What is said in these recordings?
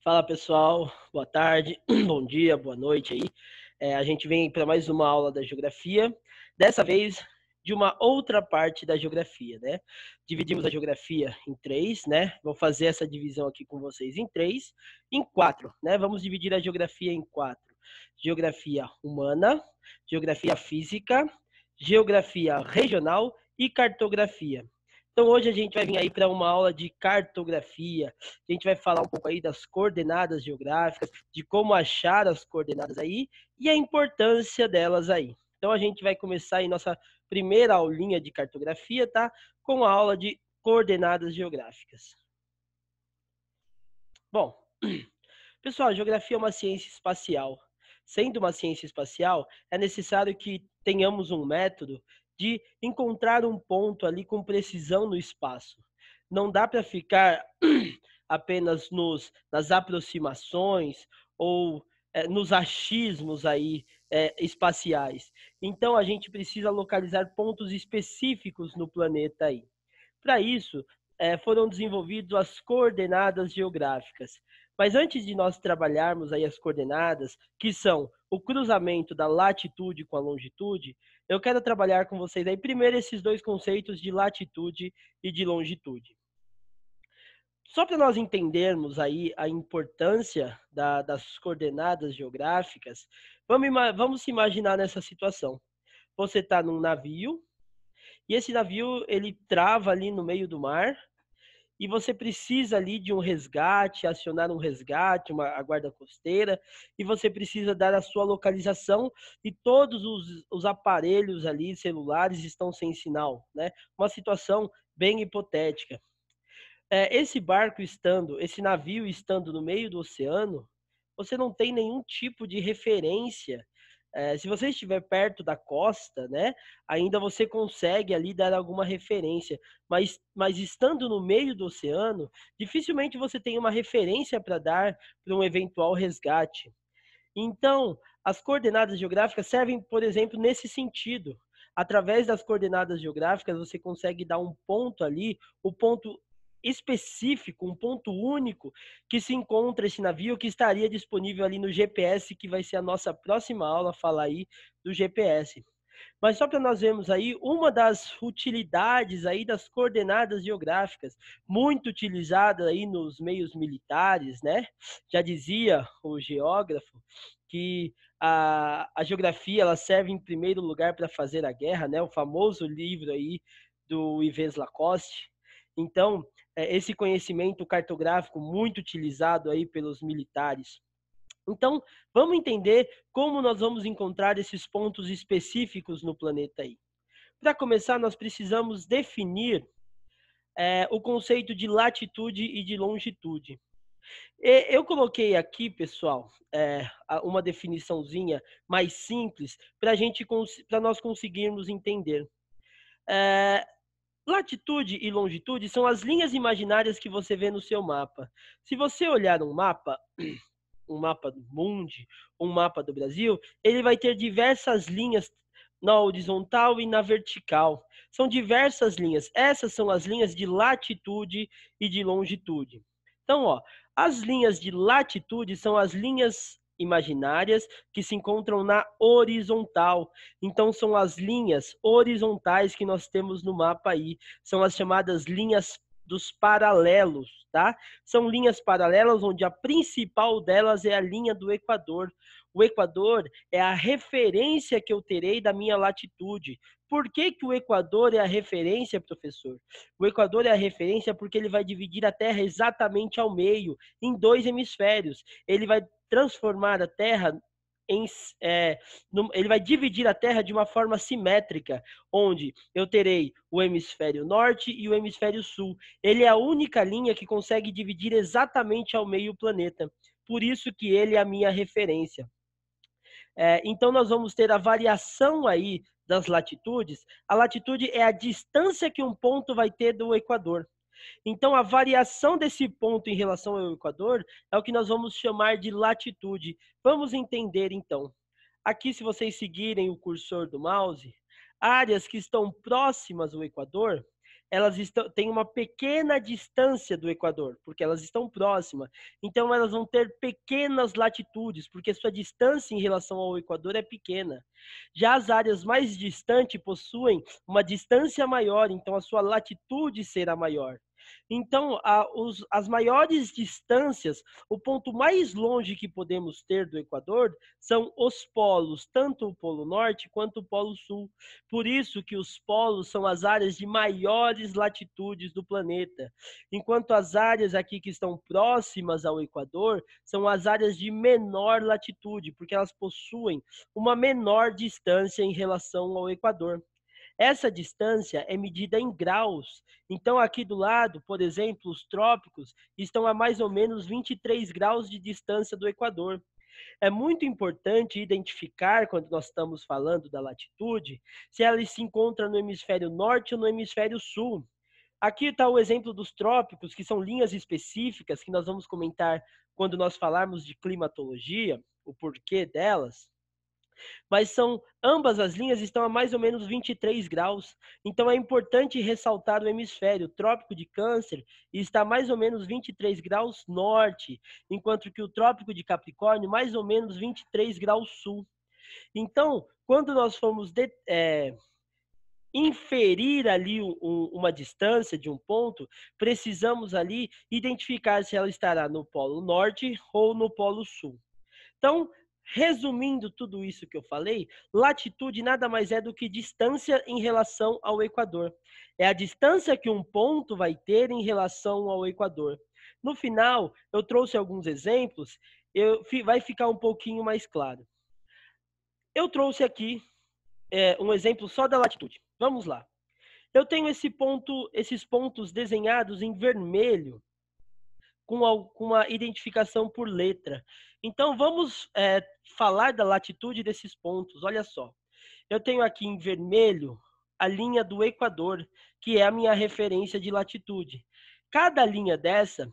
Fala pessoal, boa tarde, bom dia, boa noite aí. A gente vem para mais uma aula da geografia, dessa vez de uma outra parte da geografia, né? Dividimos a geografia em três, né? Vou fazer essa divisão aqui com vocês em três, em quatro, né? Vamos dividir a geografia em quatro: geografia humana, geografia física, geografia regional e cartografia. Então hoje a gente vai vir aí para uma aula de cartografia. A gente vai falar um pouco aí das coordenadas geográficas, de como achar as coordenadas aí e a importância delas aí. Então a gente vai começar aí nossa primeira aulinha de cartografia, tá? Com a aula de coordenadas geográficas. Bom, pessoal, a geografia é uma ciência espacial. Sendo uma ciência espacial, é necessário que tenhamos um método de encontrar um ponto ali com precisão no espaço. Não dá para ficar apenas nas aproximações ou nos achismos aí espaciais. Então a gente precisa localizar pontos específicos no planeta aí. Para isso, foram desenvolvidas as coordenadas geográficas. Mas antes de nós trabalharmos aí as coordenadas, que são o cruzamento da latitude com a longitude, eu quero trabalhar com vocês aí primeiro esses dois conceitos de latitude e de longitude. Só para nós entendermos aí a importância das coordenadas geográficas, vamos se imaginar nessa situação. Você está num navio, e esse navio ele trava ali no meio do mar, e você precisa ali de um resgate, acionar um resgate, a guarda costeira, e você precisa dar a sua localização, e todos os aparelhos ali, celulares, estão sem sinal, né? Uma situação bem hipotética. Esse navio estando no meio do oceano, você não tem nenhum tipo de referência. Se você estiver perto da costa, né, ainda você consegue ali dar alguma referência, mas estando no meio do oceano, dificilmente você tem uma referência para dar para um eventual resgate. Então, as coordenadas geográficas servem, por exemplo, nesse sentido. Através das coordenadas geográficas, você consegue dar um ponto ali, o ponto específico, um ponto único que se encontra esse navio, que estaria disponível ali no GPS, que vai ser a nossa próxima aula, falar aí do GPS. Mas só para nós vermos aí uma das utilidades aí das coordenadas geográficas, muito utilizada aí nos meios militares, né? Já dizia o geógrafo que a geografia ela serve em primeiro lugar para fazer a guerra, né? O famoso livro aí do Yves Lacoste. Então, esse conhecimento cartográfico muito utilizado aí pelos militares. Então, vamos entender como nós vamos encontrar esses pontos específicos no planeta aí. Para começar, nós precisamos definir o conceito de latitude e de longitude. Eu coloquei aqui, pessoal, uma definiçãozinha mais simples para nós conseguirmos entender. Latitude e longitude são as linhas imaginárias que você vê no seu mapa. Se você olhar um mapa do mundo, um mapa do Brasil, ele vai ter diversas linhas na horizontal e na vertical. São diversas linhas. Essas são as linhas de latitude e de longitude. Então, ó, as linhas de latitude são as linhas imaginárias que se encontram na horizontal. Então, são as linhas horizontais que nós temos no mapa aí. São as chamadas linhas dos paralelos, tá? São linhas paralelas onde a principal delas é a linha do Equador. O Equador é a referência que eu terei da minha latitude. Por que que o Equador é a referência, professor? O Equador é a referência porque ele vai dividir a Terra exatamente ao meio, em dois hemisférios. Ele vai transformar a Terra ele vai dividir a Terra de uma forma simétrica, onde eu terei o hemisfério norte e o hemisfério sul. Ele é a única linha que consegue dividir exatamente ao meio o planeta. Por isso que ele é a minha referência. Então, nós vamos ter a variação aí das latitudes. A latitude é a distância que um ponto vai ter do Equador. Então, a variação desse ponto em relação ao Equador é o que nós vamos chamar de latitude. Vamos entender, então. Aqui, se vocês seguirem o cursor do mouse, áreas que estão próximas ao Equador, têm uma pequena distância do Equador, porque elas estão próximas. Então, elas vão ter pequenas latitudes, porque sua distância em relação ao Equador é pequena. Já as áreas mais distantes possuem uma distância maior, então a sua latitude será maior. Então, as maiores distâncias, o ponto mais longe que podemos ter do Equador são os polos, tanto o Polo Norte quanto o Polo Sul. Por isso que os polos são as áreas de maiores latitudes do planeta, enquanto as áreas aqui que estão próximas ao Equador são as áreas de menor latitude, porque elas possuem uma menor distância em relação ao Equador. Essa distância é medida em graus. Então, aqui do lado, por exemplo, os trópicos estão a mais ou menos 23 graus de distância do Equador. É muito importante identificar, quando nós estamos falando da latitude, se ela se encontra no hemisfério norte ou no hemisfério sul. Aqui está o exemplo dos trópicos, que são linhas específicas que nós vamos comentar quando nós falarmos de climatologia, o porquê delas. Mas ambas as linhas estão a mais ou menos 23 graus. Então é importante ressaltar o hemisfério. O Trópico de Câncer está a mais ou menos 23 graus norte, enquanto que o Trópico de Capricórnio mais ou menos 23 graus sul. Então, quando nós formos inferir ali uma distância de um ponto, precisamos ali identificar se ela estará no polo norte ou no polo sul. Então, resumindo tudo isso que eu falei, latitude nada mais é do que distância em relação ao Equador. É a distância que um ponto vai ter em relação ao Equador. No final, eu trouxe alguns exemplos, vai ficar um pouquinho mais claro. Eu trouxe aqui um exemplo só da latitude. Vamos lá. Eu tenho esses pontos desenhados em vermelho, com uma identificação por letra. Então, vamos falar da latitude desses pontos. Olha só, eu tenho aqui em vermelho a linha do Equador, que é a minha referência de latitude. Cada linha dessa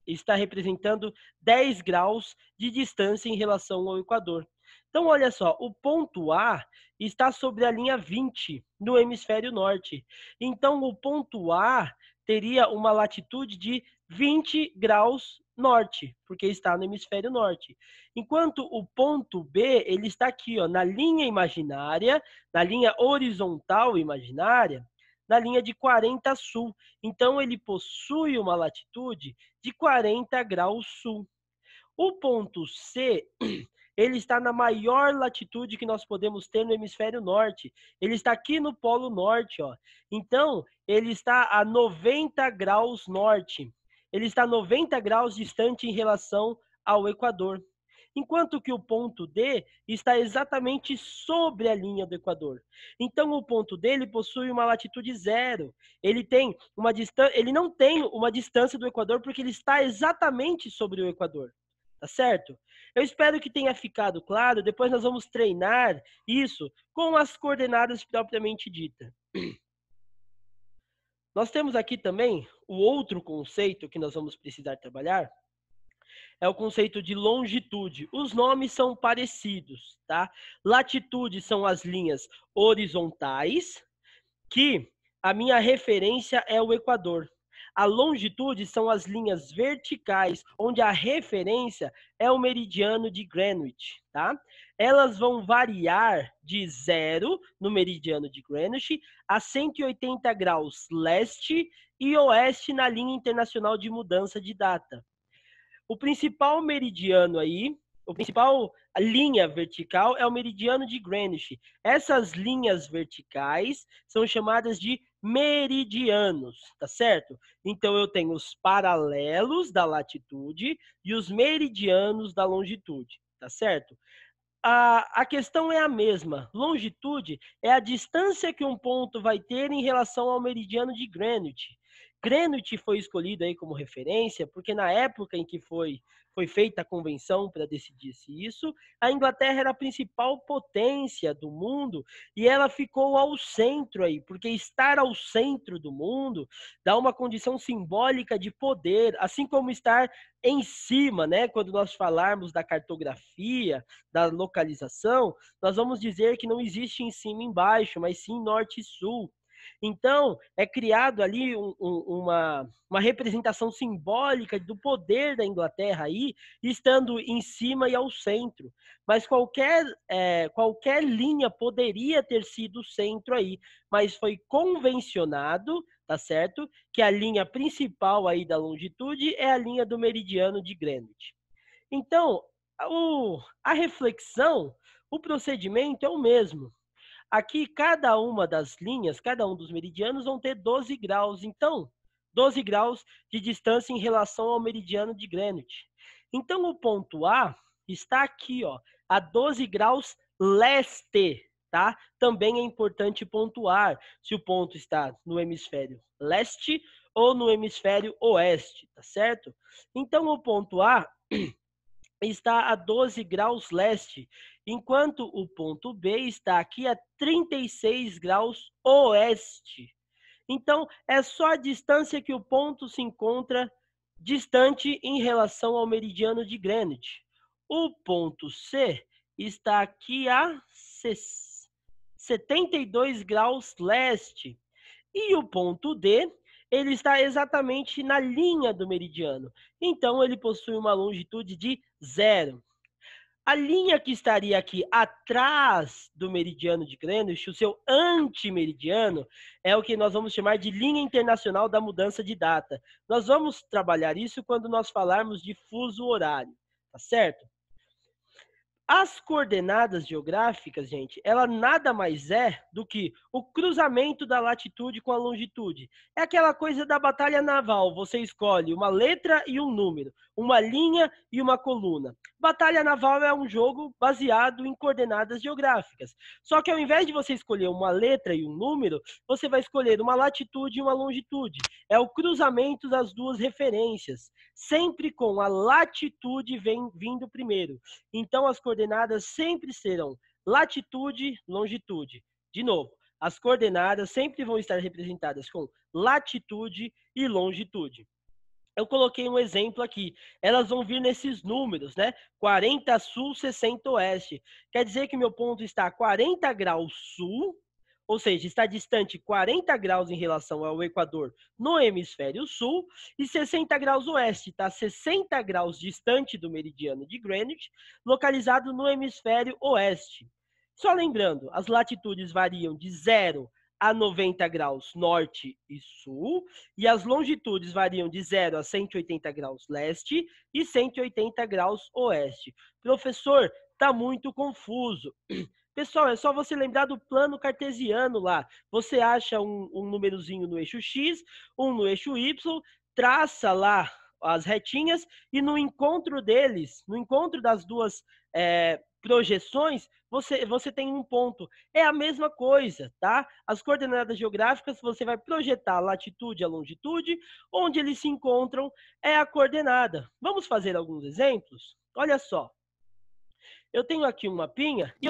está representando 10 graus de distância em relação ao Equador. Então, olha só, o ponto A está sobre a linha 20, no hemisfério norte. Então, o ponto A teria uma latitude de 20 graus norte, porque está no hemisfério norte. Enquanto o ponto B, ele está aqui, ó, na linha imaginária, na linha horizontal imaginária, na linha de 40 sul. Então, ele possui uma latitude de 40 graus sul. O ponto C, ele está na maior latitude que nós podemos ter no hemisfério norte. Ele está aqui no polo norte, ó. Então, ele está a 90 graus norte. Ele está 90 graus distante em relação ao Equador. Enquanto que o ponto D está exatamente sobre a linha do Equador. Então, o ponto D ele possui uma latitude zero. Ele não tem uma distância do Equador porque ele está exatamente sobre o Equador. Tá certo? Eu espero que tenha ficado claro. Depois nós vamos treinar isso com as coordenadas propriamente ditas. Nós temos aqui também o outro conceito que nós vamos precisar trabalhar, é o conceito de longitude. Os nomes são parecidos, tá? Latitude são as linhas horizontais, que a minha referência é o Equador. A longitude são as linhas verticais, onde a referência é o meridiano de Greenwich, tá? Elas vão variar de 0 no meridiano de Greenwich a 180 graus leste e oeste na linha internacional de mudança de data. O principal meridiano aí, a principal linha vertical é o meridiano de Greenwich. Essas linhas verticais são chamadas de meridianos, tá certo? Então eu tenho os paralelos da latitude e os meridianos da longitude, tá certo? A questão é a mesma. Longitude é a distância que um ponto vai ter em relação ao meridiano de Greenwich. Greenwich foi escolhido aí como referência porque na época em que foi feita a convenção para decidir-se isso, a Inglaterra era a principal potência do mundo e ela ficou ao centro aí, porque estar ao centro do mundo dá uma condição simbólica de poder, assim como estar em cima, né? Quando nós falarmos da cartografia, da localização, nós vamos dizer que não existe em cima e embaixo, mas sim norte e sul. Então, é criado ali uma representação simbólica do poder da Inglaterra aí, estando em cima e ao centro. Mas qualquer linha poderia ter sido o centro aí, mas foi convencionado, tá certo? Que a linha principal aí da longitude é a linha do meridiano de Greenwich. Então, a reflexão, o procedimento é o mesmo. Aqui, cada uma das linhas, cada um dos meridianos vão ter 12 graus. Então, 12 graus de distância em relação ao meridiano de Greenwich. Então, o ponto A está aqui, ó, a 12 graus leste, tá? Também é importante pontuar se o ponto está no hemisfério leste ou no hemisfério oeste, tá certo? Então, o ponto A está a 12 graus leste, enquanto o ponto B está aqui a 36 graus oeste. Então, é só a distância que o ponto se encontra distante em relação ao meridiano de Greenwich. O ponto C está aqui a 72 graus leste. E o ponto D, ele está exatamente na linha do meridiano. Então, ele possui uma longitude de 0. A linha que estaria aqui atrás do meridiano de Greenwich, o seu antimeridiano, é o que nós vamos chamar de linha internacional da mudança de data. Nós vamos trabalhar isso quando nós falarmos de fuso horário, tá certo? As coordenadas geográficas, gente, ela nada mais é do que o cruzamento da latitude com a longitude. É aquela coisa da batalha naval, você escolhe uma letra e um número, uma linha e uma coluna. Batalha naval é um jogo baseado em coordenadas geográficas. Só que ao invés de você escolher uma letra e um número, você vai escolher uma latitude e uma longitude. É o cruzamento das duas referências, sempre com a latitude vindo primeiro. Então, as coordenadas sempre serão latitude, longitude. De novo, as coordenadas sempre vão estar representadas com latitude e longitude. Eu coloquei um exemplo aqui. Elas vão vir nesses números, né? 40 sul, 60 oeste. Quer dizer que meu ponto está a 40 graus sul, ou seja, está distante 40 graus em relação ao Equador no hemisfério sul, e 60 graus oeste, está 60 graus distante do meridiano de Greenwich, localizado no hemisfério oeste. Só lembrando, as latitudes variam de 0 a 90 graus norte e sul, e as longitudes variam de 0 a 180 graus leste e 180 graus oeste. Professor, está muito confuso. Pessoal, é só você lembrar do plano cartesiano lá. Você acha um númerozinho no eixo X, um no eixo Y, traça lá as retinhas e no encontro deles, no encontro das duas projeções, você tem um ponto. É a mesma coisa, tá? As coordenadas geográficas, você vai projetar a latitude e a longitude, onde eles se encontram é a coordenada. Vamos fazer alguns exemplos? Olha só. Eu tenho aqui um mapinha e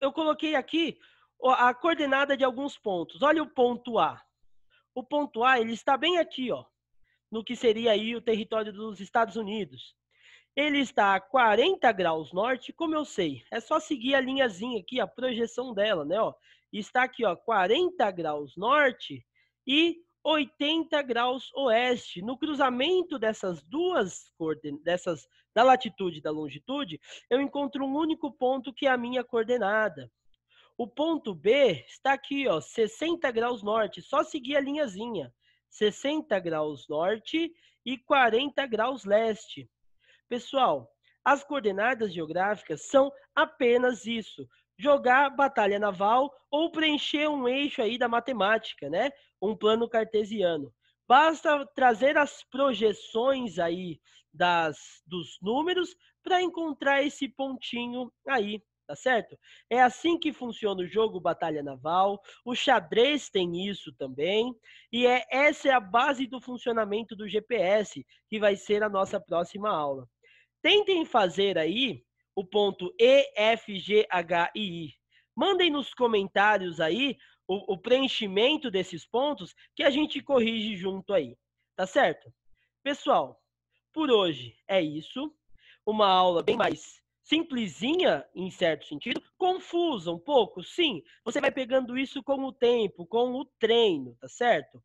eu coloquei aqui a coordenada de alguns pontos. Olha o ponto A. O ponto A, ele está bem aqui, ó, no que seria aí o território dos Estados Unidos. Ele está a 40 graus norte, como eu sei? É só seguir a linhazinha aqui, a projeção dela, né? Ó. Está aqui, ó, 40 graus norte e 80 graus oeste. No cruzamento dessas duas coordenadas, da latitude e da longitude, eu encontro um único ponto que é a minha coordenada. O ponto B está aqui, ó, 60 graus norte, só seguir a linhazinha. 60 graus norte e 40 graus leste. Pessoal, as coordenadas geográficas são apenas isso. Jogar batalha naval ou preencher um eixo aí da matemática, né? Um plano cartesiano. Basta trazer as projeções aí dos números para encontrar esse pontinho aí, tá certo? É assim que funciona o jogo Batalha Naval, o xadrez tem isso também, e essa é a base do funcionamento do GPS, que vai ser a nossa próxima aula. Tentem fazer aí o ponto E, F, G, H e I. Mandem nos comentários aí o preenchimento desses pontos que a gente corrige junto aí, tá certo? Pessoal, por hoje é isso. Uma aula bem mais simplesinha, em certo sentido, confusa um pouco, sim. Você vai pegando isso com o tempo, com o treino, tá certo?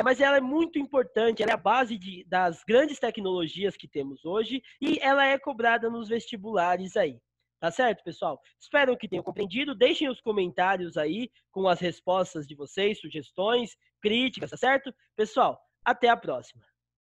Mas ela é muito importante, ela é a base das grandes tecnologias que temos hoje e ela é cobrada nos vestibulares aí. Tá certo, pessoal? Espero que tenham compreendido. Deixem os comentários aí com as respostas de vocês, sugestões, críticas, tá certo? Pessoal, até a próxima.